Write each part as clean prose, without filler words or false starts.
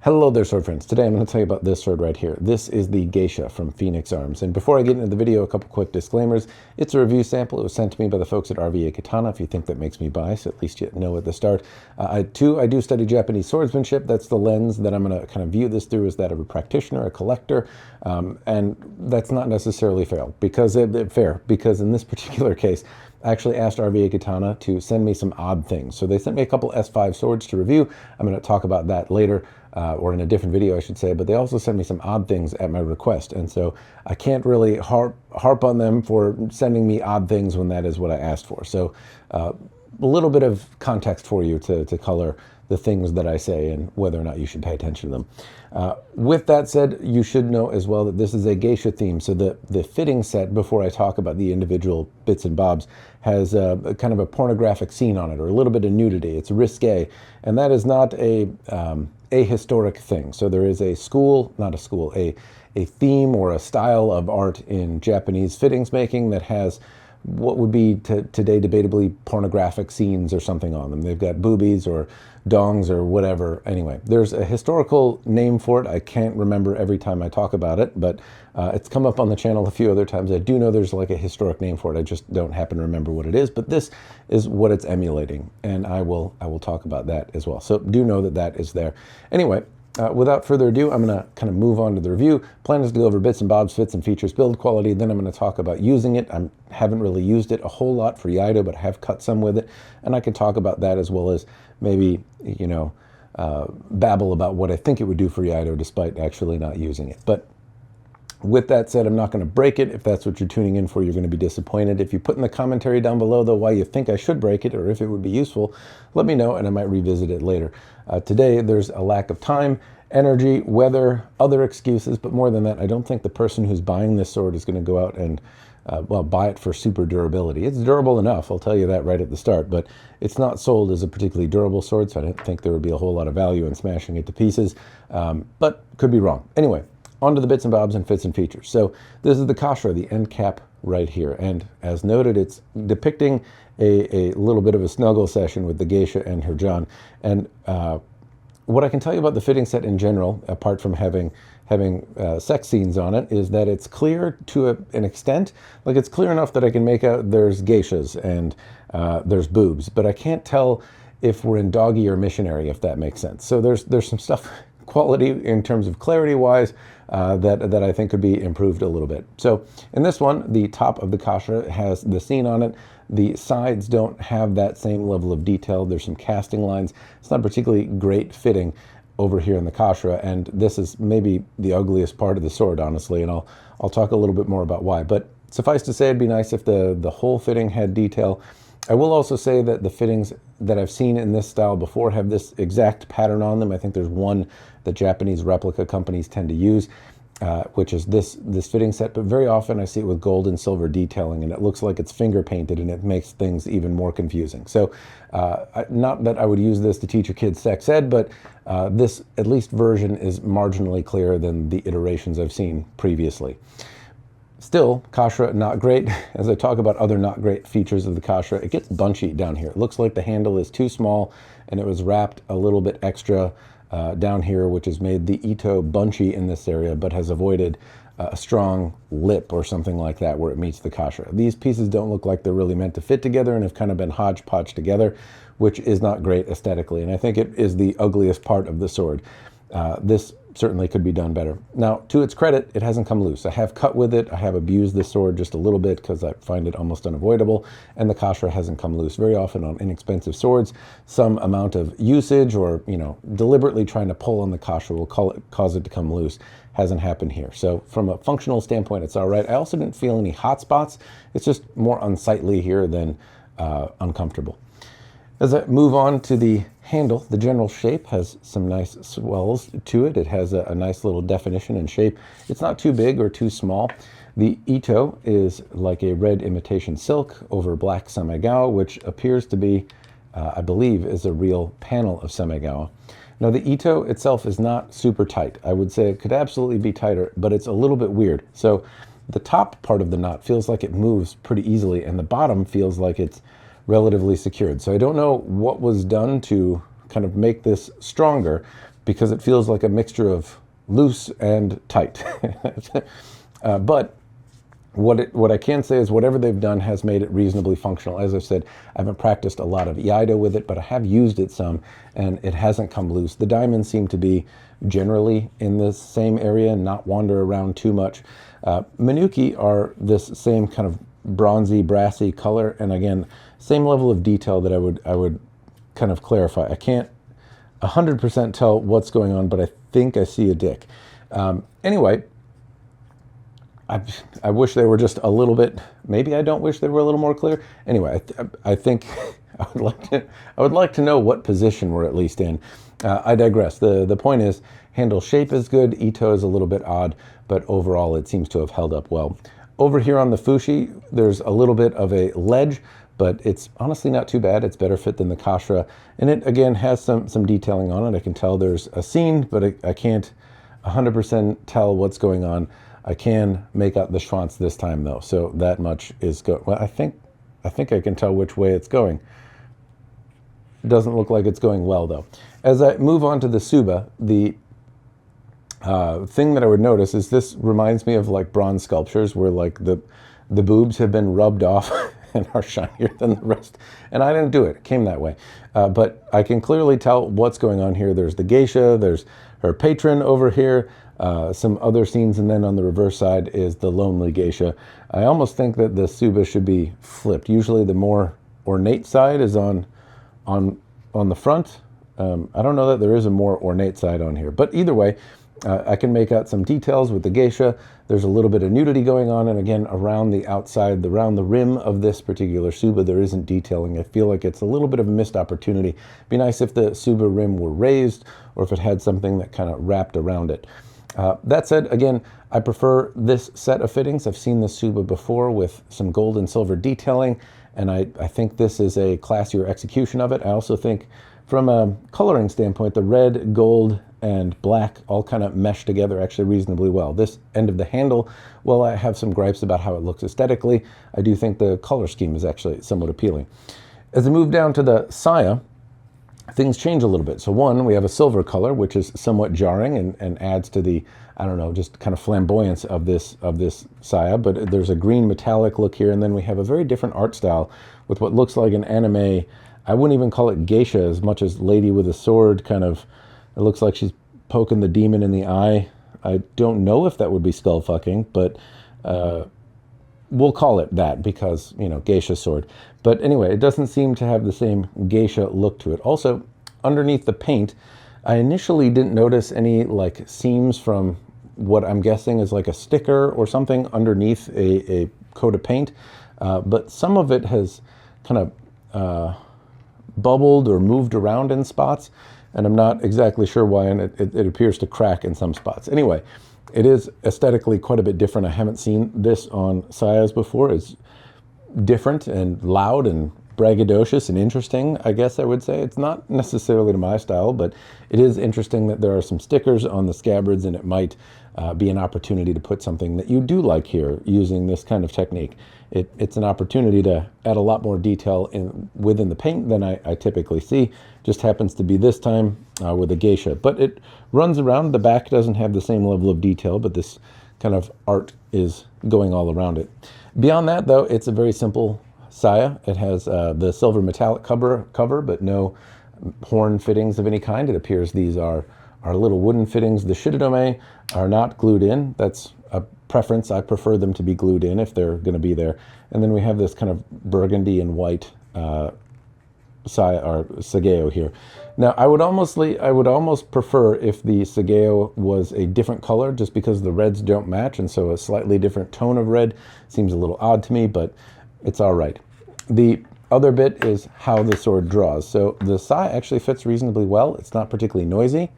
Hello there, sword friends. Today I'm going to tell you about this sword right here. This is the Geisha from Phoenix Arms. And before I get into the video, a couple quick disclaimers. It's a review sample. It was sent to me by the folks at RVA Katana. If you think that makes me biased, at least you know at the start. I do study Japanese swordsmanship. That's the lens that I'm going to kind of view this through, as that of a practitioner, a collector. And that's not necessarily fair, because in this particular case, I actually asked RVA Katana to send me some odd things. So they sent me a couple S5 swords to review. I'm going to talk about that later. Or in a different video, I should say, but they also sent me some odd things at my request. And so I can't really harp on them for sending me odd things when that is what I asked for. So a little bit of context for you to color the things that I say and whether or not you should pay attention to them. With that said, you should know as well that this is a geisha theme. So the fitting set, before I talk about the individual bits and bobs, has a kind of a pornographic scene on it, or a little bit of nudity. It's risque, and that is not a historic thing. So there is a theme or a style of art in Japanese fittings making that has what would be today debatably pornographic scenes or something on them. They've got boobies or dongs or whatever. Anyway, there's a historical name for it. I can't remember every time I talk about it, but it's come up on the channel a few other times. I do know there's like a historic name for it. I just don't happen to remember what it is, but this is what it's emulating, and I will talk about that as well. So do know that that is there. Anyway, without further ado, I'm going to kind of move on to the review. Plan is to go over bits and bobs, fits and features, build quality. Then I'm going to talk about using it. I haven't really used it a whole lot for Iaido, but I have cut some with it, and I can talk about that, as well as maybe, babble about what I think it would do for Iaido despite actually not using it. But with that said, I'm not going to break it. If that's what you're tuning in for, you're going to be disappointed. If you put in the commentary down below, though, why you think I should break it, or if it would be useful, let me know, and I might revisit it later. Today, there's a lack of time, energy, weather, other excuses, but more than that, I don't think the person who's buying this sword is going to go out and buy it for super durability. It's durable enough, I'll tell you that right at the start, but it's not sold as a particularly durable sword, so I don't think there would be a whole lot of value in smashing it to pieces, but could be wrong. Anyway, on to the bits and bobs and fits and features. So this is the kashra, the end cap right here, and as noted, it's depicting a little bit of a snuggle session with the geisha and her John. And what I can tell you about the fitting set in general, apart from having sex scenes on it, is that it's clear to an extent. Like, it's clear enough that I can make out there's geishas and there's boobs, but I can't tell if we're in doggy or missionary, if that makes sense. So there's some stuff, quality in terms of clarity wise, that I think could be improved a little bit. So in this one, the top of the kashra has the scene on it. The sides don't have that same level of detail. There's some casting lines. It's not particularly great fitting over here in the kashra, and this is maybe the ugliest part of the sword, honestly, and I'll talk a little bit more about why. But suffice to say, it'd be nice if the whole fitting had detail. I will also say that the fittings that I've seen in this style before have this exact pattern on them. I think there's one that Japanese replica companies tend to use, which is this fitting set, but very often I see it with gold and silver detailing, and it looks like it's finger painted, and it makes things even more confusing. So not that I would use this to teach your kids sex ed, but this at least version is marginally clearer than the iterations I've seen previously. Still, kashra not great. As I talk about other not great features of the kashra, it gets bunchy down here. It looks like the handle is too small, and it was wrapped a little bit extra down here, which has made the ito bunchy in this area, but has avoided a strong lip or something like that where it meets the kashra. These pieces don't look like they're really meant to fit together and have kind of been hodgepodge together, which is not great aesthetically, and I think it is the ugliest part of the sword. This certainly could be done better. Now, to its credit, it hasn't come loose. I have cut with it. I have abused this sword just a little bit because I find it almost unavoidable, and the kashra hasn't come loose. Very often on inexpensive swords, some amount of usage or, deliberately trying to pull on the kashra will cause it to come loose. Hasn't happened here. So from a functional standpoint, it's all right. I also didn't feel any hot spots. It's just more unsightly here than uncomfortable. As I move on to the handle, the general shape has some nice swells to it. It has a nice little definition and shape. It's not too big or too small. The ito is like a red imitation silk over black samigawa, which appears to be, I believe, is a real panel of samigawa. Now, the ito itself is not super tight. I would say it could absolutely be tighter, but it's a little bit weird. So the top part of the knot feels like it moves pretty easily, and the bottom feels like it's relatively secured. So I don't know what was done to kind of make this stronger, because it feels like a mixture of loose and tight. But what I can say is whatever they've done has made it reasonably functional. As I said, I haven't practiced a lot of iaido with it, but I have used it some, and it hasn't come loose. The diamonds seem to be generally in the same area and not wander around too much. Minuki are this same kind of bronzy, brassy color, and again, same level of detail that I would kind of clarify. I can't 100% tell what's going on, but I think I see a dick. Anyway, I wish they were just a little bit, maybe I don't wish they were a little more clear. Anyway, I think I would like to know what position we're at least in. I digress. The point is, handle shape is good, ito is a little bit odd, but overall it seems to have held up well. Over here on the fushi, there's a little bit of a ledge, but it's honestly not too bad. It's better fit than the kashra, and it again has some detailing on it. I can tell there's a scene, but I can't 100% tell what's going on. I can make out the schwanz this time though, so that much is good. Well, I think I can tell which way it's going. It doesn't look like it's going well though. As I move on to the Tsuba, the thing that I would notice is this reminds me of like bronze sculptures where like the boobs have been rubbed off and are shinier than the rest. And I didn't do it. It came that way. But I can clearly tell what's going on here. There's the geisha, there's her patron over here, some other scenes, and then on the reverse side is the lonely geisha. I almost think that the Tsuba should be flipped. Usually the more ornate side is on the front. I don't know that there is a more ornate side on here, but either way, I can make out some details with the geisha. There's a little bit of nudity going on, and again, around the outside, around the rim of this particular Tsuba, there isn't detailing. I feel like it's a little bit of a missed opportunity. It'd be nice if the Tsuba rim were raised, or if it had something that kind of wrapped around it. That said, again, I prefer this set of fittings. I've seen the Tsuba before with some gold and silver detailing, and I think this is a classier execution of it. I also think from a coloring standpoint, the red, gold, and black all kind of mesh together actually reasonably well. This end of the handle, well, I have some gripes about how it looks aesthetically. I do think the color scheme is actually somewhat appealing. As I move down to the saya, things change a little bit. So one, we have a silver color, which is somewhat jarring and adds to the, I don't know, just kind of flamboyance of this saya, but there's a green metallic look here, and then we have a very different art style with what looks like an anime. I wouldn't even call it geisha as much as lady with a sword kind of. It looks like she's poking the demon in the eye. I don't know if that would be skull fucking, but we'll call it that because, you know, geisha sword. But anyway, it doesn't seem to have the same geisha look to it. Also, underneath the paint, I initially didn't notice any like seams from what I'm guessing is like a sticker or something underneath a coat of paint. But some of it has kind of bubbled or moved around in spots, and I'm not exactly sure why, and it appears to crack in some spots. Anyway, it is aesthetically quite a bit different. I haven't seen this on sayas before. It's different and loud and braggadocious and interesting, I guess I would say. It's not necessarily to my style, but it is interesting that there are some stickers on the scabbards, and it might be an opportunity to put something that you do like here using this kind of technique. It's an opportunity to add a lot more detail within the paint than I typically see. Just happens to be this time with a geisha. But it runs around. The back doesn't have the same level of detail, but this kind of art is going all around it. Beyond that, though, it's a very simple saya. It has the silver metallic cover, but no horn fittings of any kind. It appears these are little wooden fittings. The shirodome are not glued in. That's a preference. I prefer them to be glued in if they're going to be there. And then we have this kind of burgundy and white saya or sageo here. Now, I would almost prefer if the sageo was a different color, just because the reds don't match, and so a slightly different tone of red seems a little odd to me, but it's all right. The other bit is how the sword draws. So the sai actually fits reasonably well. It's not particularly noisy.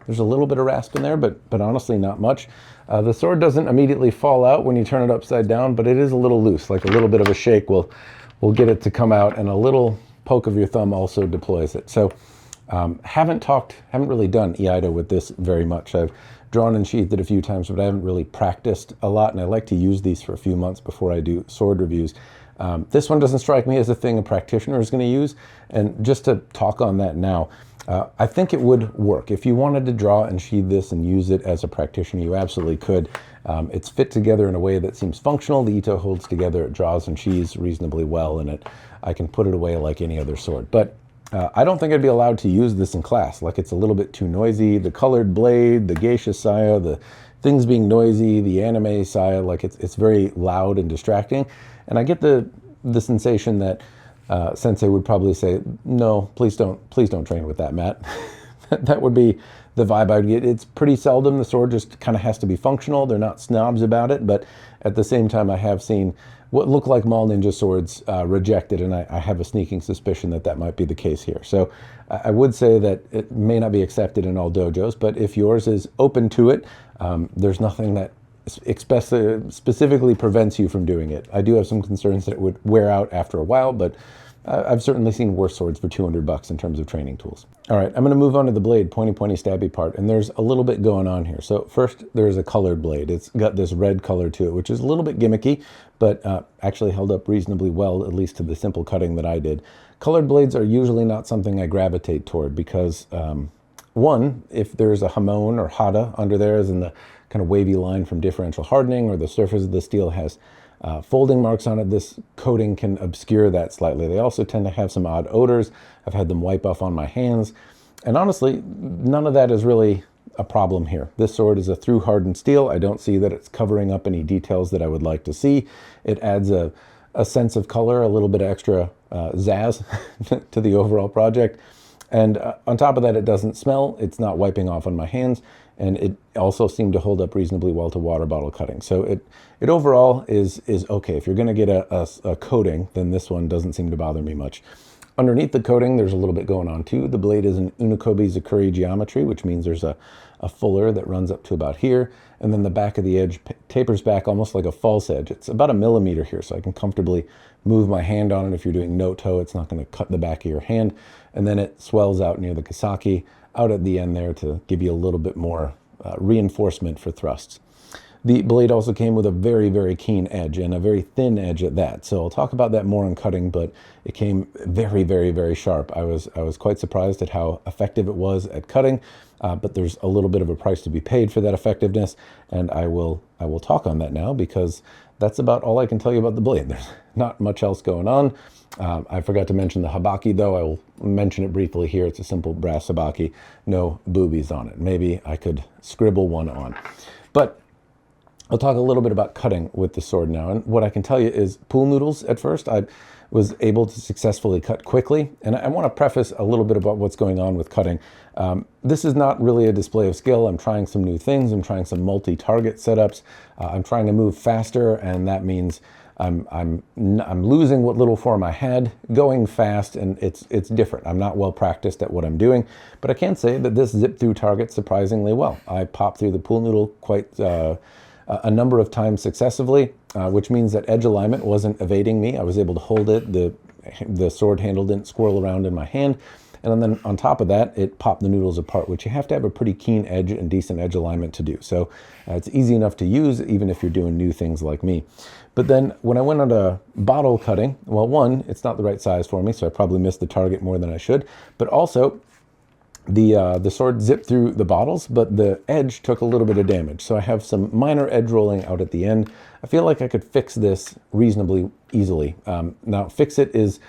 There's a little bit of rasp in there, but honestly not much. The sword doesn't immediately fall out when you turn it upside down, but it is a little loose, like a little bit of a shake will get it to come out, and a little poke of your thumb also deploys it. So haven't really done iaido with this very much. I've drawn and sheathed it a few times, but I haven't really practiced a lot, and I like to use these for a few months before I do sword reviews. This one doesn't strike me as a thing a practitioner is going to use, and just to talk on that now, I think it would work. If you wanted to draw and sheathe this and use it as a practitioner, you absolutely could. It's fit together in a way that seems functional. The ito holds together, it draws and sheathes reasonably well, and I can put it away like any other sword. But I don't think I'd be allowed to use this in class. Like, it's a little bit too noisy. The colored blade, the geisha saya, the things being noisy, the anime saya, like it's very loud and distracting. And I get the sensation that Sensei would probably say, no, please don't train with that, Matt. That would be the vibe I'd get. It's pretty seldom the sword just kind of has to be functional. They're not snobs about it, but at the same time, I have seen what look like mall ninja swords rejected, and I have a sneaking suspicion that that might be the case here. So I would say that it may not be accepted in all dojos, but if yours is open to it, there's nothing that specifically prevents you from doing it. I do have some concerns that it would wear out after a while, but I've certainly seen worse swords for $200 in terms of training tools. All right, I'm going to move on to the blade, pointy, stabby part, and there's a little bit going on here. So first, there's a colored blade. It's got this red color to it, which is a little bit gimmicky, but actually held up reasonably well, at least to the simple cutting that I did. Colored blades are usually not something I gravitate toward because, one, if there's a hamon or hada under there, as in the kind of wavy line from differential hardening, or the surface of the steel has folding marks on it, this coating can obscure that slightly. They also tend to have some odd odors. I've had them wipe off on my hands. And honestly, none of that is really a problem here. This sword is a through hardened steel. I don't see that it's covering up any details that I would like to see. It adds a sense of color, a little bit of extra zazz to the overall project. And on top of that, it doesn't smell. It's not wiping off on my hands. And it also seemed to hold up reasonably well to water bottle cutting. So it overall is okay. If you're going to get a coating, then this one doesn't seem to bother me much. Underneath the coating, there's a little bit going on too. The blade is an Unokobe Zakuri geometry, which means there's a fuller that runs up to about here. And then the back of the edge tapers back almost like a false edge. It's about 1 millimeter here, so I can comfortably move my hand on it. If you're doing no-toe, it's not going to cut the back of your hand. And then it swells out near the kasaki, out at the end there to give you a little bit more reinforcement for thrusts. The blade also came with a very, very keen edge, and a very thin edge at that. So I'll talk about that more in cutting, but it came very, very, very sharp. I was quite surprised at how effective it was at cutting, but there's a little bit of a price to be paid for that effectiveness, and I will talk on that now, because that's about all I can tell you about the blade. There's not much else going on. I forgot to mention the habaki, though. I will mention it briefly here. It's a simple brass habaki, no boobies on it. Maybe I could scribble one on. But I'll talk a little bit about cutting with the sword now. And what I can tell you is pool noodles at first. I was able to successfully cut quickly. And I want to preface a little bit about what's going on with cutting. This is not really a display of skill. I'm trying some new things. I'm trying some multi-target setups. I'm trying to move faster, and that means I'm losing what little form I had, going fast, and it's different. I'm not well practiced at what I'm doing, but I can say that this zipped through targets surprisingly well. I popped through the pool noodle quite a number of times successively, which means that edge alignment wasn't evading me. I was able to hold it. The sword handle didn't swirl around in my hand. And then on top of that, it popped the noodles apart, which you have to have a pretty keen edge and decent edge alignment to do. So it's easy enough to use, even if you're doing new things like me. But then when I went on to bottle cutting, well, one, it's not the right size for me, so I probably missed the target more than I should. But also, the sword zipped through the bottles, but the edge took a little bit of damage. So I have some minor edge rolling out at the end. I feel like I could fix this reasonably easily. Now, fix it is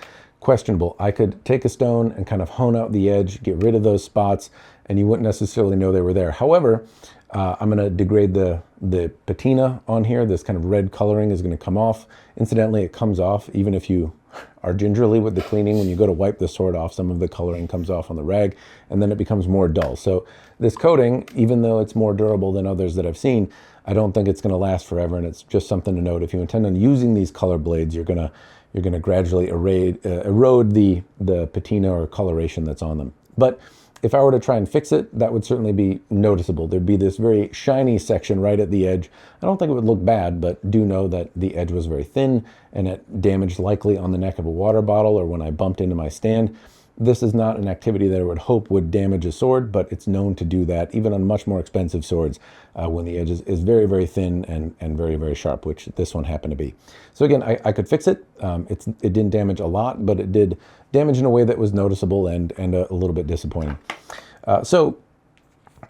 questionable. I could take a stone and kind of hone out the edge, get rid of those spots, and you wouldn't necessarily know they were there. However, I'm going to degrade the patina on here. This kind of red coloring is going to come off. Incidentally, it comes off even if you are gingerly with the cleaning. When you go to wipe the sword off, some of the coloring comes off on the rag, and then it becomes more dull. So this coating, even though it's more durable than others that I've seen, I don't think it's going to last forever, and it's just something to note. If you intend on using these color blades, you're going to gradually erode the patina or coloration that's on them. But if I were to try and fix it, that would certainly be noticeable. There'd be this very shiny section right at the edge. I don't think it would look bad, but do know that the edge was very thin, and it damaged likely on the neck of a water bottle or when I bumped into my stand. This is not an activity that I would hope would damage a sword, but it's known to do that even on much more expensive swords when the edge is very, very thin and very, very sharp, which this one happened to be. So again, I could fix it. It didn't damage a lot, but it did damage in a way that was noticeable and a little bit disappointing. So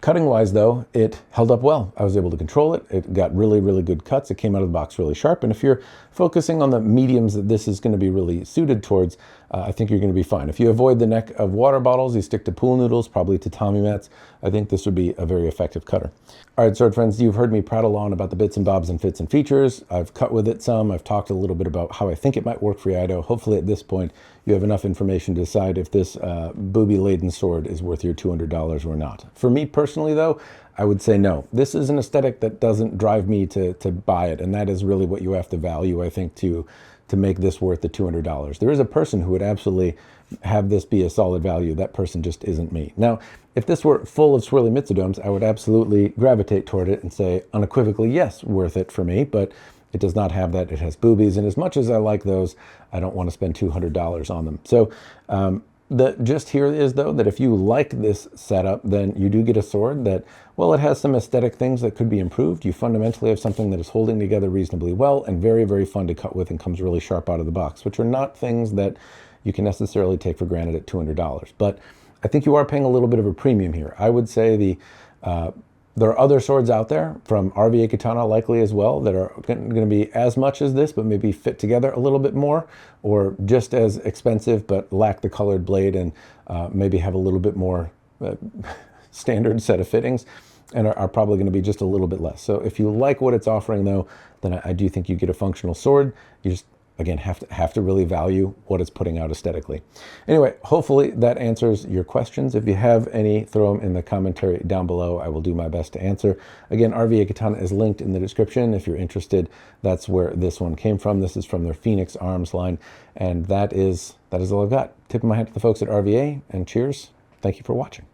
cutting wise though, it held up well. I was able to control it. It got really, really good cuts. It came out of the box really sharp. And if you're focusing on the mediums that this is going to be really suited towards, I think you're going to be fine. If you avoid the neck of water bottles, you stick to pool noodles, probably tatami mats, I think this would be a very effective cutter. All right, sword friends, you've heard me prattle on about the bits and bobs and fits and features. I've cut with it some. I've talked a little bit about how I think it might work for Iaido. Hopefully at this point, you have enough information to decide if this booby-laden sword is worth your $200 or not. For me personally, though, I would say no. This is an aesthetic that doesn't drive me to buy it, and that is really what you have to value, I think, to make this worth the $200. There is a person who would absolutely have this be a solid value. That person just isn't me. Now, if this were full of swirly mitsudomes, I would absolutely gravitate toward it and say unequivocally, yes, worth it for me, but it does not have that. It has boobies, and as much as I like those, I don't want to spend $200 on them. So the gist here is, though, that if you like this setup, then you do get a sword that, well, it has some aesthetic things that could be improved. You fundamentally have something that is holding together reasonably well and very, very fun to cut with and comes really sharp out of the box, which are not things that you can necessarily take for granted at $200. But I think you are paying a little bit of a premium here. I would say there are other swords out there from RVA Katana likely as well that are going to be as much as this, but maybe fit together a little bit more, or just as expensive but lack the colored blade and maybe have a little bit more standard set of fittings, and are probably going to be just a little bit less. So if you like what it's offering, though, then I do think you get a functional sword. You just, again, have to really value what it's putting out aesthetically. Anyway, hopefully that answers your questions. If you have any, throw them in the commentary down below. I will do my best to answer. Again, RVA Katana is linked in the description. If you're interested, that's where this one came from. This is from their Phoenix Arms line. And that is all I've got. Tip of my hat to the folks at RVA, and cheers. Thank you for watching.